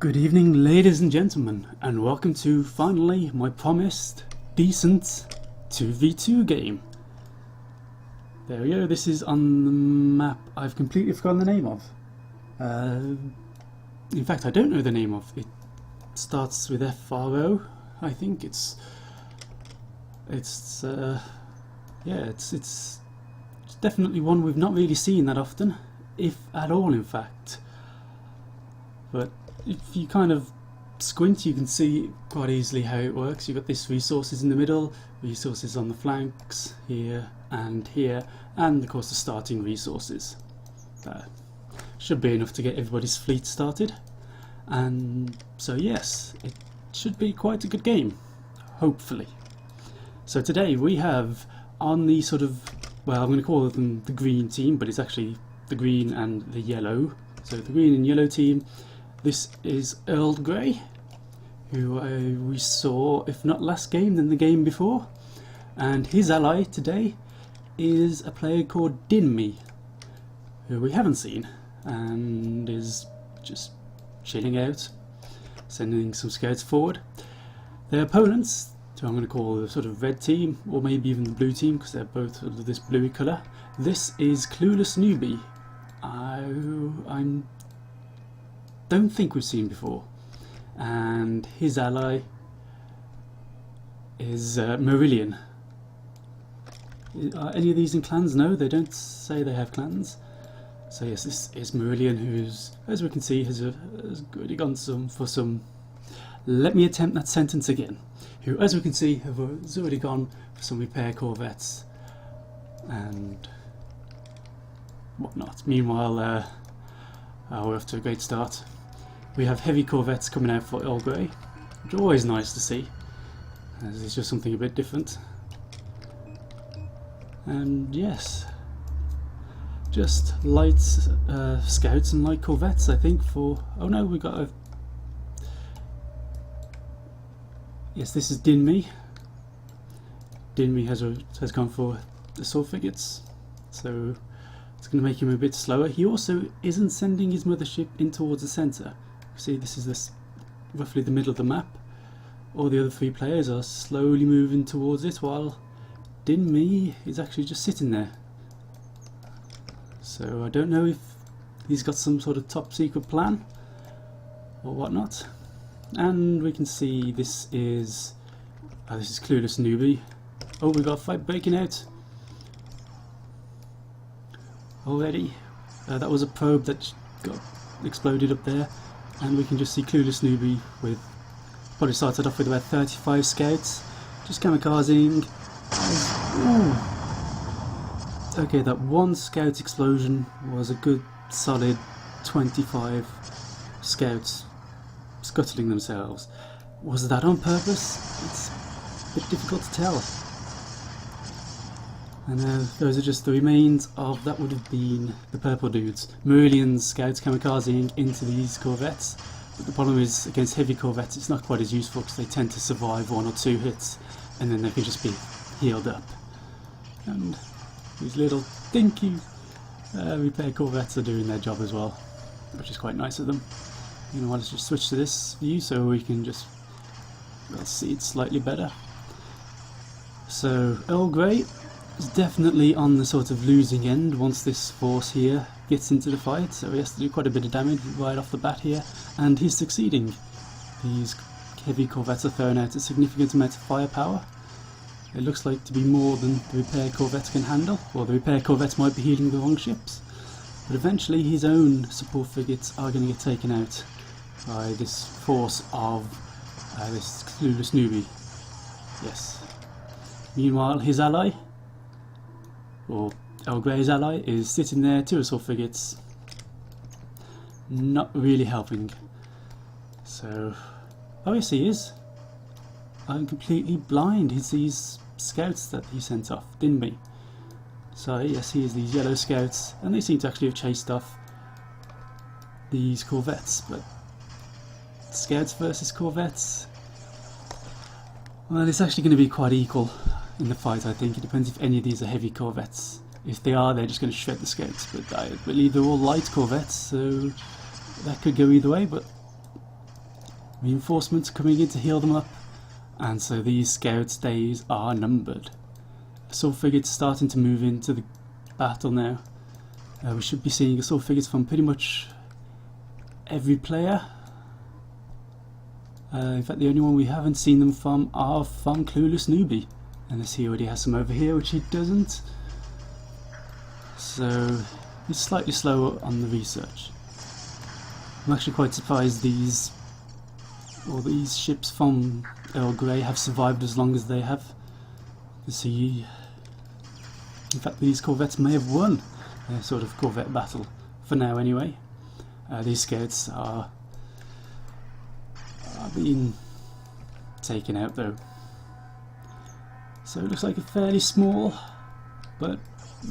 Good evening, ladies and gentlemen, and welcome to, finally, my promised, decent 2v2 game. There we go, this is on the map I've completely forgotten the name of. In fact, I don't know the name of. It starts with FRO, I think. It's definitely one we've not really seen that often, if at all, in fact. But if you kind of squint, you can see quite easily how it works. You've got this resources in the middle, resources on the flanks, here, and of course the starting resources. Should be enough to get everybody's fleet started. And so yes, it should be quite a good game, hopefully. So today we have on the sort of, well, I'm going to call them the green team, but it's actually the green and the yellow. So the green and yellow team. This is EarlGrey, who we saw, if not last game, then the game before. And his ally today is a player called Dinme, who we haven't seen, and is just chilling out, sending some scouts forward. Their opponents, who I'm going to call the sort of red team, or maybe even the blue team, because they're both sort of this bluey colour. This is CluelessNewbie, I don't think we've seen before, and his ally is Marilion. Are any of these in clans? No, they don't say they have clans. So yes, this is Marilion, who's, as we can see, has already gone for some. Let me attempt that sentence again. Who, as we can see, has already gone for some repair corvettes and whatnot. Meanwhile, we're off to a great start. We have heavy corvettes coming out for EarlGrey, which is always nice to see, as it's just something a bit different. And yes, just light scouts and light corvettes, I think, for... oh no, we got a... yes, this is Dinme. Dinme has gone for the sword frigates, so it's going to make him a bit slower. He also isn't sending his mothership in towards the centre. See, this is roughly the middle of the map. All the other three players are slowly moving towards it, while Dinme is actually just sitting there. So I don't know if he's got some sort of top secret plan or whatnot. And we can see this is CluelessNewbie. Oh, we got a fight breaking out already. That was a probe that got exploded up there. And we can just see CluelessNewbie with, probably started off with about 35 scouts, just kamikazing. Okay, that one scout explosion was a good solid 25 scouts scuttling themselves. Was that on purpose? It's a bit difficult to tell. And those are just the remains of, that would have been the purple dudes. Marilion's scouts kamikazing into these corvettes. But the problem is, against heavy corvettes, it's not quite as useful because they tend to survive 1 or 2 hits and then they can just be healed up. And these little dinky repair corvettes are doing their job as well, which is quite nice of them. You know what, let's just switch to this view so we can just, well, see it slightly better. So, EarlGrey is definitely on the sort of losing end once this force here gets into the fight, so he has to do quite a bit of damage right off the bat here, and he's succeeding. These heavy corvettes are throwing out a significant amount of firepower. It looks like to be more than the repair corvettes can handle, or the repair corvettes might be healing the wrong ships, but eventually his own support frigates are going to get taken out by this force of this CluelessNewbie. Yes. Meanwhile, his ally, or EarlGrey's ally, is sitting there, 2 assault frigates, not really helping. So, oh yes, he is. I'm completely blind. It's these scouts that he sent off, Dinme. So yes, he is these yellow scouts, and they seem to actually have chased off these corvettes. But scouts versus corvettes, well, it's actually going to be quite equal in the fight, I think. It depends if any of these are heavy corvettes. If they are, they're just going to shred the scouts, but I believe they're all light corvettes, so that could go either way. But reinforcements coming in to heal them up, and so these scouts' days are numbered. Assault frigates starting to move into the battle now. We should be seeing assault frigates from pretty much every player. In fact, the only one we haven't seen them from are from CluelessNewbie, unless he already has some over here, which he doesn't. So he's slightly slower on the research. I'm actually quite surprised these ships from EarlGrey have survived as long as they have. You see, in fact, these corvettes may have won a sort of corvette battle for now, anyway. These scouts are being taken out though. So it looks like a fairly small, but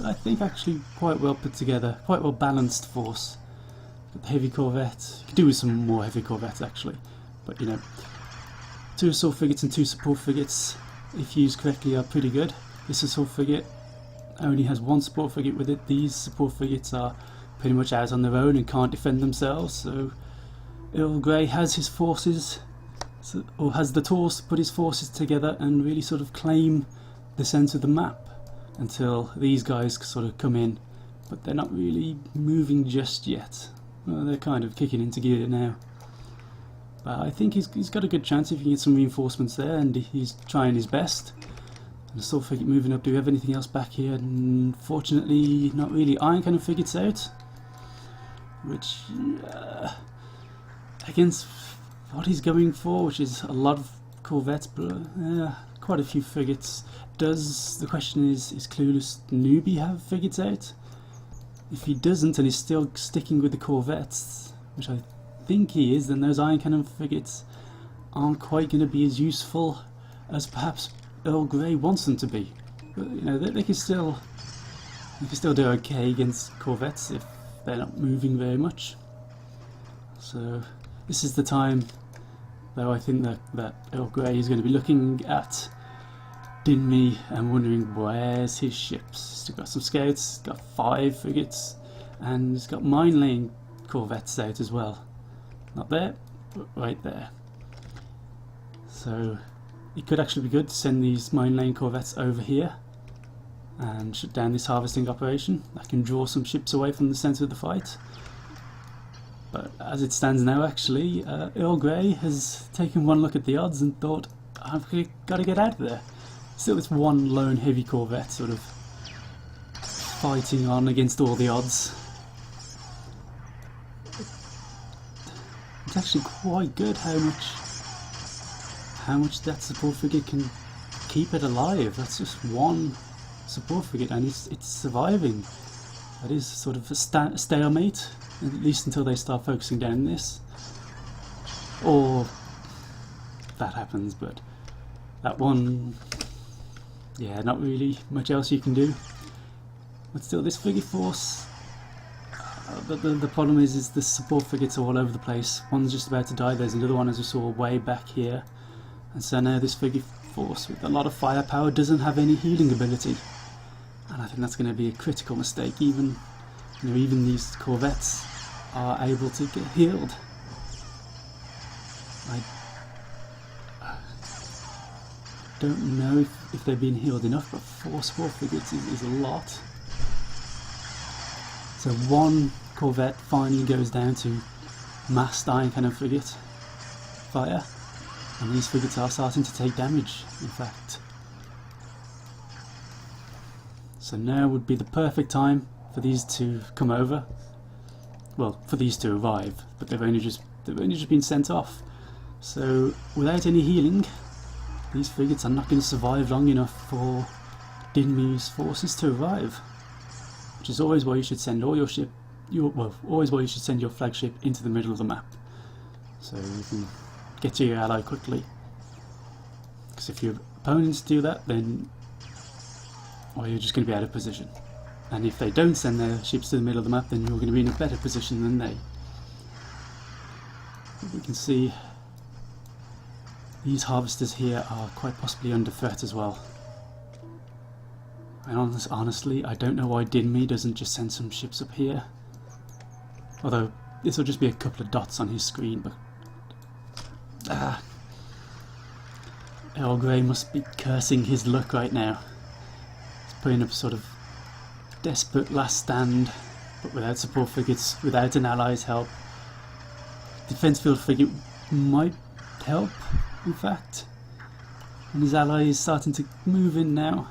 I think actually quite well put together, quite well balanced force. Got the heavy corvette. You could do with some more heavy corvettes actually, but you know, 2 assault frigates and 2 support frigates, if used correctly, are pretty good. This assault frigate only has 1 support frigate with it. These support frigates are pretty much out on their own and can't defend themselves, so EarlGrey has his forces, or has the tools to put his forces together and really sort of claim the centre of the map until these guys sort of come in, but they're not really moving just yet. Well, they're kind of kicking into gear now. But I think he's got a good chance if he can get some reinforcements there, and he's trying his best. And assault frigate moving up. Do we have anything else back here? Unfortunately, not really. Iron cannon frigates out, which against what he's going for, which is a lot of corvettes, but quite a few frigates. The question is CluelessNewbie have frigates out? If he doesn't and he's still sticking with the corvettes, which I think he is, then those iron cannon frigates aren't quite going to be as useful as perhaps EarlGrey wants them to be. But you know, they can still do okay against corvettes if they're not moving very much. So this is the time, though, I think that EarlGrey is going to be looking at Dinme and wondering where's his ships. He's got some scouts, he's got 5 frigates, and he's got mine laying corvettes out as well. Not there, but right there. So it could actually be good to send these mine laying corvettes over here and shut down this harvesting operation. That can draw some ships away from the centre of the fight. But as it stands now, actually, EarlGrey has taken one look at the odds and thought, I've got to get out of there. Still this one lone heavy corvette sort of fighting on against all the odds. It's actually quite good how much that support frigate can keep it alive. That's just one support frigate and it's surviving. That is sort of a stalemate, at least until they start focusing down this. Or that happens, but that one, yeah, not really much else you can do. But still, this frigate force, the problem is the support frigates are all over the place. One's just about to die, there's another one as we saw way back here. And so now this frigate force with a lot of firepower doesn't have any healing ability. And I think that's going to be a critical mistake. Even these corvettes are able to get healed. I don't know if they've been healed enough, but 4 support frigates is a lot. So one corvette finally goes down to massed iron cannon frigate fire, and these frigates are starting to take damage, in fact. So now would be the perfect time for these to come over. Well, for these to arrive, but they've only just been sent off. So without any healing, these frigates are not going to survive long enough for Dinme's forces to arrive. Which is always why you should send all your always why you should send your flagship into the middle of the map, so you can get to your ally quickly. Because if your opponents do that, then you're just going to be out of position. And if they don't send their ships to the middle of the map, then you're going to be in a better position than they. But we can see these harvesters here are quite possibly under threat as well. And honestly, I don't know why Dinme doesn't just send some ships up here. Although, this will just be a couple of dots on his screen, but EarlGrey must be cursing his luck right now. He's putting up a sort of desperate last stand, but without support figures, without an ally's help. Defense field figure might help, in fact. And his ally is starting to move in now.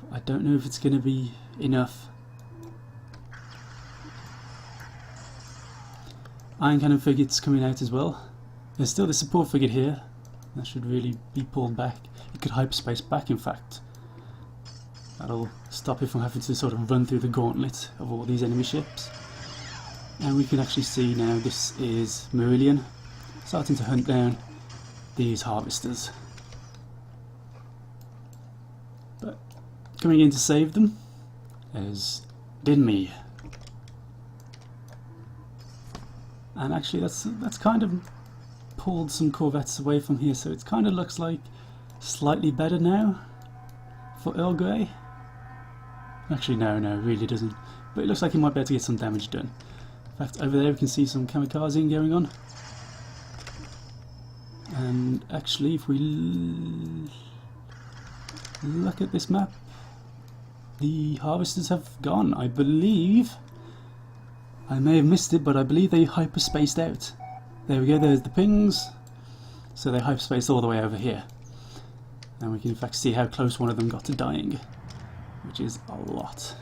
But I don't know if it's going to be enough. Iron cannon frigates coming out as well. There's still the support frigate here. That should really be pulled back. It could hyperspace back, in fact. That'll stop it from having to sort of run through the gauntlet of all these enemy ships. And we can actually see now this is Marilion starting to hunt down these harvesters. But coming in to save them is Dinme. And actually that's kind of pulled some corvettes away from here, so it kind of looks like slightly better now for EarlGrey. Actually no, it really doesn't. But it looks like he might be able to get some damage done. In fact, over there we can see some kamikazing going on. And actually, if we look at this map, the harvesters have gone. I believe, I may have missed it, but I believe they hyperspaced out. There we go, there's the pings. So they hyperspaced all the way over here. And we can in fact see how close one of them got to dying, which is a lot.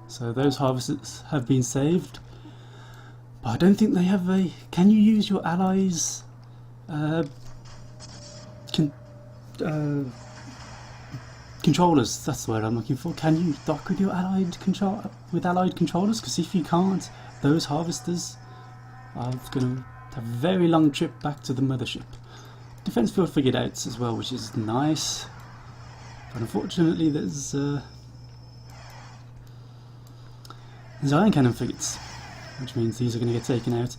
So those harvesters have been saved, but I don't think they have a... Can you use your allies' controllers? That's the word I'm looking for. Can you dock with your allied controllers? Because if you can't, those harvesters are going to have a very long trip back to the mothership. Defense field figured out as well, which is nice, but unfortunately there's iron cannon frigates, which means these are going to get taken out.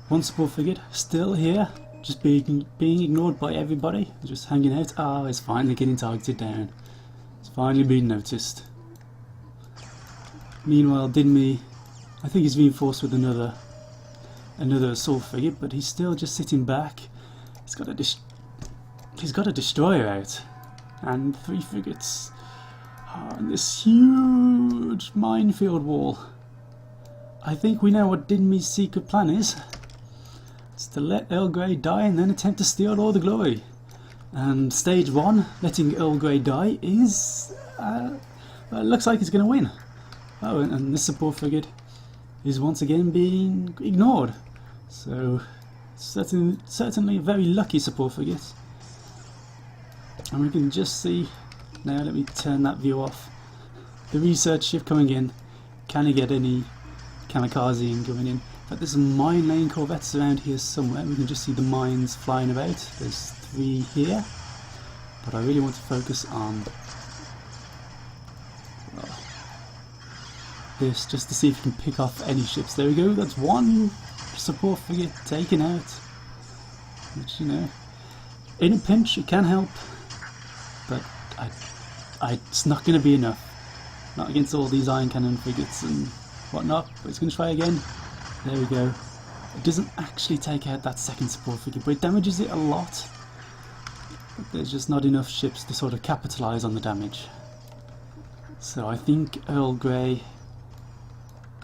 One support frigate still here, just being ignored by everybody, just hanging out. Ah, it's finally getting targeted down. It's finally being noticed. Meanwhile, Dinme, I think he's reinforced with another assault frigate, but he's still just sitting back. He's got a destroyer out, and 3 frigates. And this huge minefield wall. I think we know what Dinme's secret plan is. It's to let EarlGrey die and then attempt to steal all the glory. And stage 1, letting EarlGrey die, is... well, it looks like it's going to win. Oh, and this support frigate is once again being ignored. So, certainly a very lucky support frigate. And we can just see... Now let me turn that view off. The research ship coming in. Can he get any kamikaze going in? But there's some mine laying corvettes around here somewhere. We can just see the mines flying about. There's 3 here. But I really want to focus on this, just to see if we can pick off any ships. There we go, that's 1 support frigate taken out. Which, you know, in a pinch it can help. But it's not going to be enough. Not against all these iron cannon frigates and whatnot, but it's going to try again. There we go. It doesn't actually take out that second support frigate, but it damages it a lot. But there's just not enough ships to sort of capitalise on the damage. So I think EarlGrey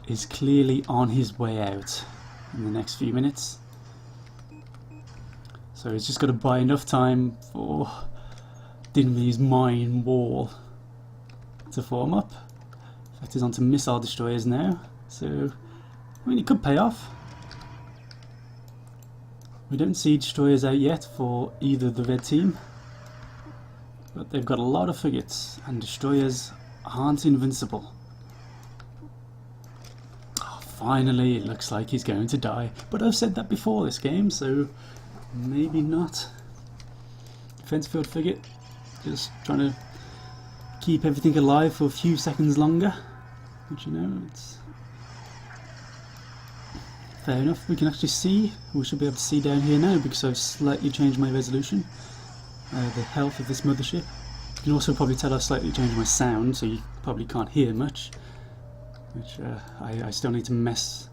is clearly on his way out in the next few minutes. So he's just got to buy enough time for Dinme's mine wall to form up. In fact, he's onto missile destroyers now, so I mean it could pay off. We don't see destroyers out yet for either the red team, but they've got a lot of frigates and destroyers aren't invincible. Oh, finally it looks like he's going to die, but I've said that before this game, so maybe not. Defense field frigate just trying to keep everything alive for a few seconds longer, which, you know, it's fair enough. We can actually see, we should be able to see down here now because I've slightly changed my resolution, the health of this mothership. You can also probably tell I've slightly changed my sound, so you probably can't hear much, which I still need to mess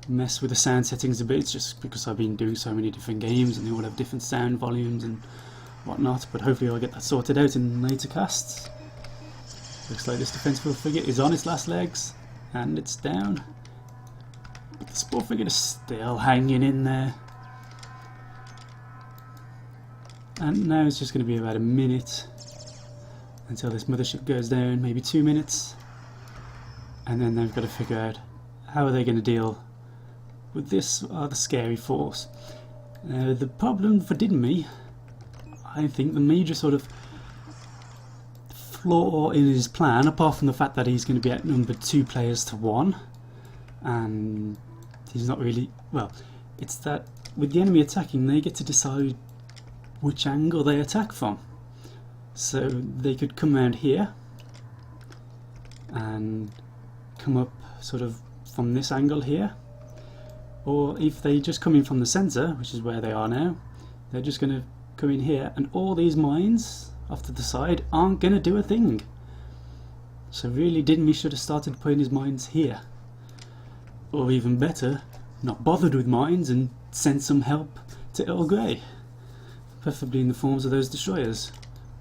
mess with the sound settings a bit. It's just because I've been doing so many different games and they all have different sound volumes and whatnot, but hopefully I'll get that sorted out in later casts. Looks like this defensive figure is on its last legs and it's down, but the support figure is still hanging in there. And now it's just going to be about a minute until this mothership goes down, maybe 2 minutes, and then they've got to figure out how are they going to deal with this rather scary force. The problem for Dinme, I think the major sort of flaw in his plan, apart from the fact that he's going to be outnumbered 2 players to 1, and he's not really, well, it's that with the enemy attacking they get to decide which angle they attack from. So they could come around here and come up sort of from this angle here, or if they just come in from the centre, which is where they are now, they're just going to come in here, and all these mines off to the side aren't going to do a thing. So really Dinme should have started putting his mines here, or even better, not bothered with mines and sent some help to EarlGrey, preferably in the forms of those destroyers,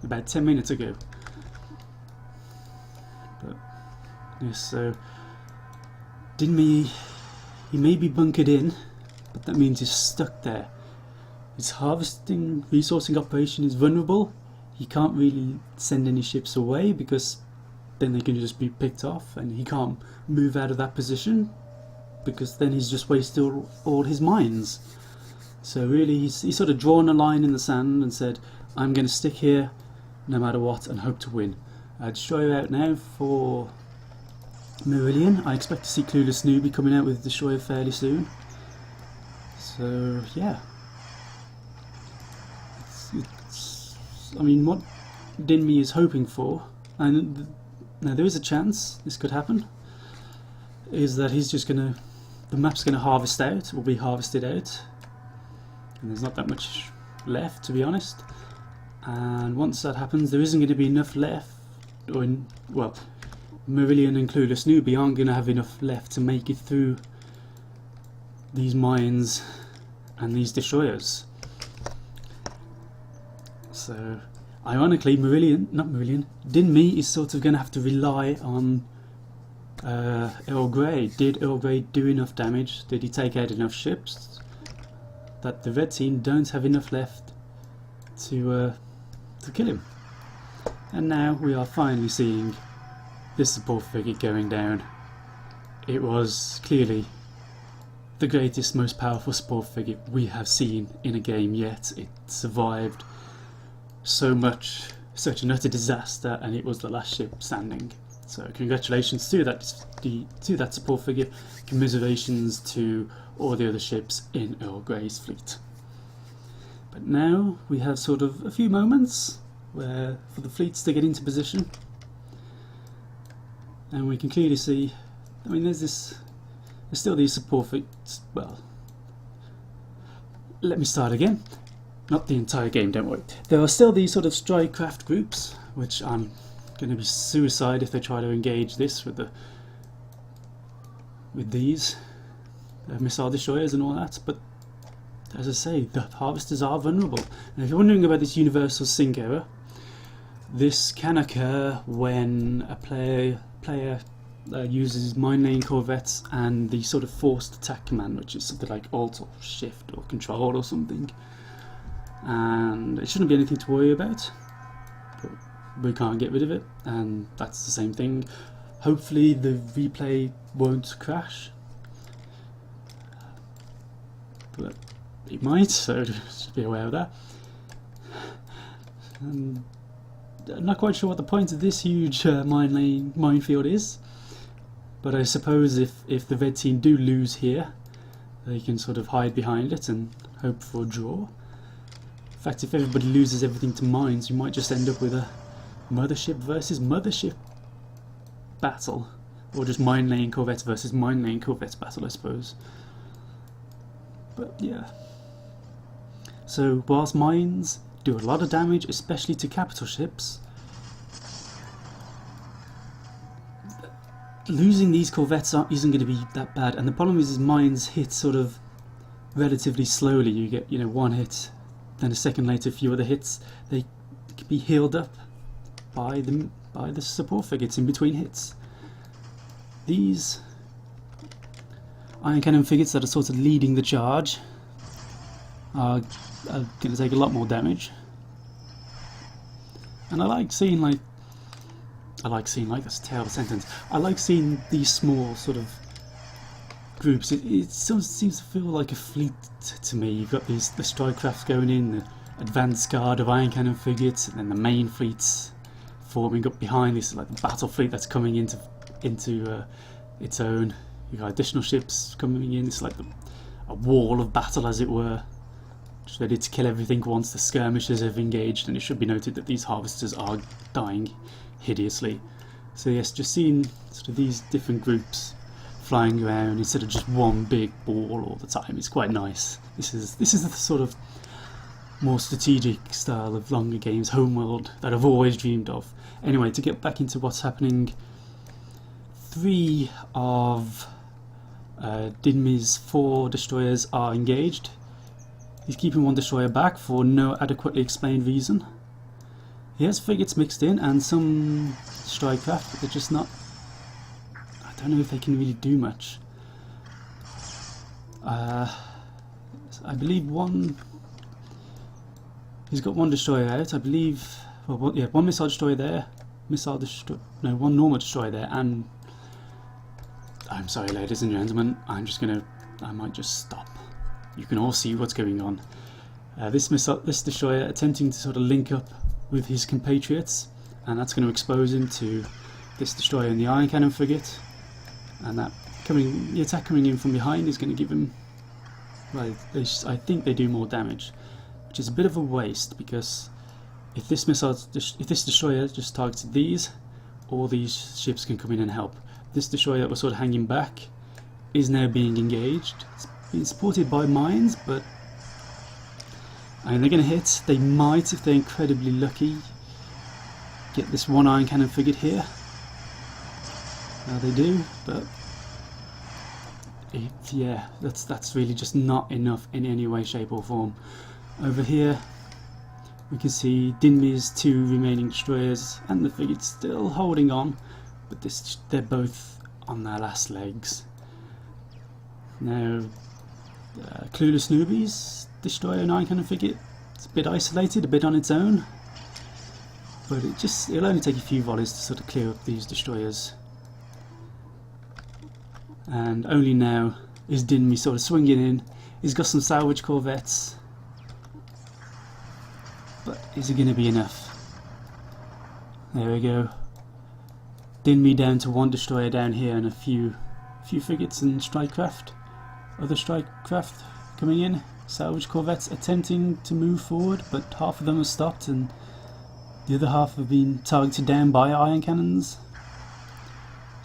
about 10 minutes ago. But yes, so Dinme, he may be bunkered in, but that means he's stuck there. His harvesting, resourcing operation is vulnerable. He can't really send any ships away because then they can just be picked off, and he can't move out of that position because then he's just wasted all his mines. So really he's sort of drawn a line in the sand and said, I'm going to stick here no matter what and hope to win. Destroyer out now for Marilion. I expect to see CluelessNewbie coming out with Destroyer fairly soon. So yeah, I mean, what Dinme is hoping for, and now there is a chance this could happen, is that he's just gonna, the map's gonna harvest out, will be harvested out, and there's not that much left, to be honest. And once that happens, there isn't going to be enough left, or well, Marilion and CluelessNewbie aren't going to have enough left to make it through these mines and these destroyers. So, ironically, Dinme is sort of going to have to rely on EarlGrey. Did EarlGrey do enough damage? Did he take out enough ships that the red team don't have enough left to kill him? And now we are finally seeing this support figure going down. It was clearly the greatest, most powerful support figure we have seen in a game yet. It survived so much, such an utter disaster, and it was the last ship standing. So congratulations to that support figure. Commiserations to all the other ships in EarlGrey's fleet. But now we have sort of a few moments where for the fleets to get into position, and we can clearly see, I mean, there's still these support fleets. Well, let me start again. Not the entire game, don't worry. There are still these sort of strike craft groups, which I'm going to be suicide if they try to engage this with these missile destroyers and all that. But as I say, the harvesters are vulnerable. And if you're wondering about this universal sync error, this can occur when a player uses mine laying corvettes and the sort of forced attack command, which is something like Alt or Shift or Control or something. And it shouldn't be anything to worry about, but we can't get rid of it, and that's the same thing. Hopefully the replay won't crash, but it might, so just be aware of that. And I'm not quite sure what the point of this huge minefield is, but I suppose if the red team do lose here, they can sort of hide behind it and hope for a draw. In fact, if everybody loses everything to mines, you might just end up with a mothership versus mothership battle, or just mine laying corvettes versus mine laying corvettes battle, I suppose. But yeah, so whilst mines do a lot of damage, especially to capital ships, losing these corvettes isn't going to be that bad, and the problem is mines hit sort of relatively slowly. You get, you know, one hit, then a second later a few other hits. They can be healed up by the support frigates in between hits. These iron cannon frigates that are sort of leading the charge are going to take a lot more damage. And I like seeing that's a terrible sentence. I like seeing these small sort of groups. It sort of seems to feel like a fleet to me. You've got the strike crafts going in, the advanced guard of iron cannon frigates, and then the main fleets forming up behind this, like the battle fleet that's coming into its own. You've got additional ships coming in. It's like a wall of battle, as it were, just ready to kill everything once the skirmishers have engaged. And it should be noted that these harvesters are dying hideously. So yes, just seeing sort of these different groups flying around instead of just one big ball all the time is quite nice. This is the sort of more strategic style of longer games, Homeworld, that I've always dreamed of. Anyway, to get back into what's happening, 3 of Dinme's 4 destroyers are engaged. He's keeping 1 destroyer back for no adequately explained reason. He has frigates mixed in and some strike craft, but they're just not... I don't know if they can really do much. I believe he's got 1 destroyer out, I believe. Well, yeah, 1 missile destroyer there, one normal destroyer there, and I'm sorry, ladies and gentlemen, I might just stop. You can all see what's going on. This destroyer attempting to sort of link up with his compatriots, and that's going to expose him to this destroyer and the iron cannon frigate, and the attack coming in from behind is going to give him, well, I think they do more damage, which is a bit of a waste, because if this destroyer just targeted these, all these ships can come in and help. This destroyer that was sort of hanging back is now being engaged. It's being supported by mines, but I mean, they're going to hit. They might, if they're incredibly lucky, get this 1 iron cannon frigate here. They do, but yeah, that's really just not enough in any way, shape or form. Over here we can see Dinme's 2 remaining destroyers and the frigate still holding on, but they're both on their last legs. Now, CluelessNewbie's destroyer and iron cannon frigate, it's a bit isolated, a bit on its own, but it'll only take a few volleys to sort of clear up these destroyers. And only now is Dinme sort of swinging in. He's got some salvage corvettes, but is it going to be enough? There we go. Dinme down to 1 destroyer down here and a few frigates and strike craft. Other strike craft coming in. Salvage corvettes attempting to move forward, but half of them have stopped and the other half have been targeted down by iron cannons.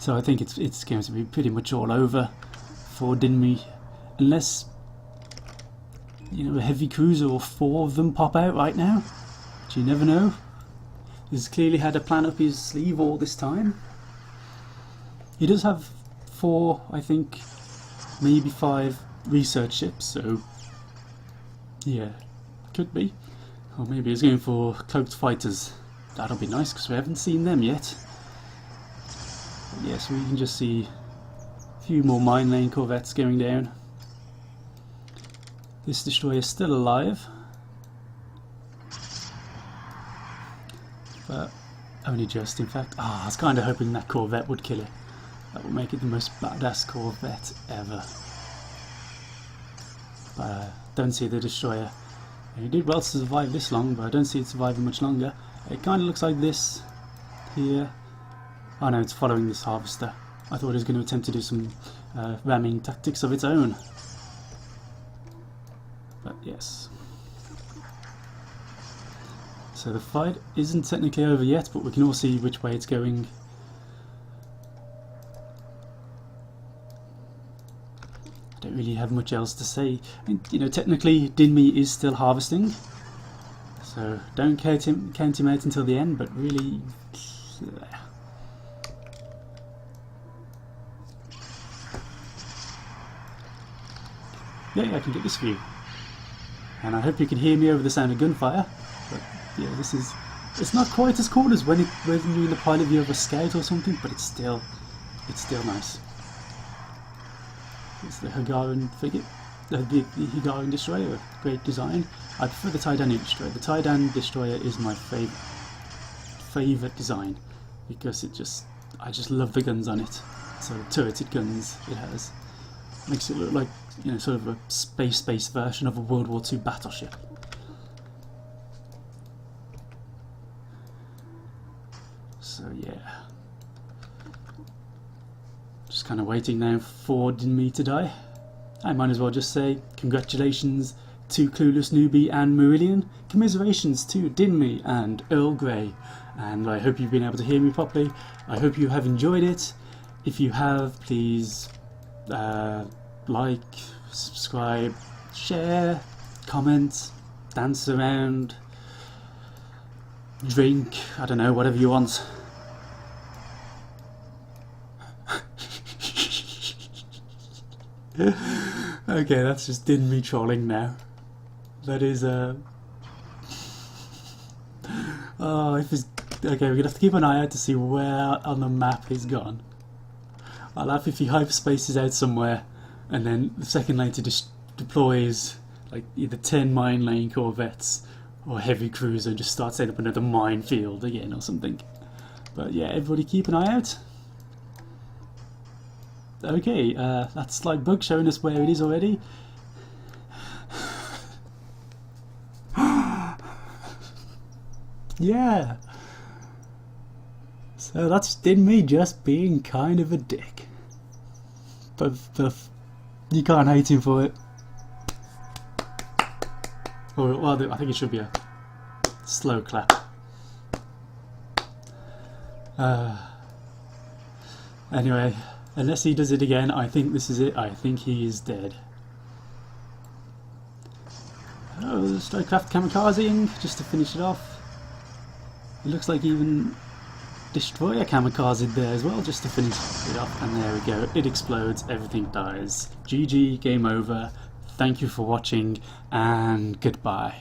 So I think it's going to be pretty much all over for Dinme, unless, you know, a heavy cruiser or 4 of them pop out right now, which you never know. He's clearly had a plan up his sleeve all this time. He does have 4, I think, maybe 5 research ships, so yeah, could be. Or maybe he's going for cloaked fighters. That'll be nice, because we haven't seen them yet. But yes, we can just see a few more mine lane corvettes going down. This destroyer is still alive, but only just, in fact. I was kind of hoping that corvette would kill it. That would make it the most badass corvette ever. But I don't see the destroyer. He did well to survive this long, but I don't see it surviving much longer. It kind of looks like this here. Oh no, it's following this harvester. I thought it was going to attempt to do some ramming tactics of its own. But yes. So the fight isn't technically over yet, but we can all see which way it's going. I don't really have much else to say. I mean, you know, technically Dinme is still harvesting, so don't count him out until the end, but really, yeah, I can get this view. And I hope you can hear me over the sound of gunfire. But yeah, this is, it's not quite as cool as when you're in the pilot view of a scout or something, but it's still nice. It's the Hagaran frigate, the Hagaran destroyer, great design. I prefer the Taidan destroyer. The Taidan destroyer is my favourite design because I just love the guns on it. So turreted guns it has. Makes it look like, you know, sort of a space-based version of a World War II battleship. So yeah. Just kind of waiting now for Dinme to die. I might as well just say congratulations to CluelessNewbie and Marilion. Commiserations to Dinme and EarlGrey. And I hope you've been able to hear me properly. I hope you have enjoyed it. If you have, please like, subscribe, share, comment, dance around, drink, I don't know, whatever you want. Okay, that's just Dinme trolling now. That is oh, if it's okay, we're gonna have to keep an eye out to see where on the map he's gone. I'll laugh if he hyperspaces out somewhere and then the second later just deploys like either 10 mine lane corvettes or heavy cruiser and just starts setting up another minefield again or something. But yeah, everybody keep an eye out. Okay, that's like bug showing us where it is already. Yeah. So that's Dinme just being kind of a dick. But you can't hate him for it. Or, well, I think it should be a slow clap. Anyway, unless he does it again, I think this is it. I think he is dead. Oh, Strikecraft kamikazing, just to finish it off. It looks like even Destroyer kamikazed there as well, just to finish it off. And there we go, it explodes, everything dies. GG, game over. Thank you for watching, and goodbye.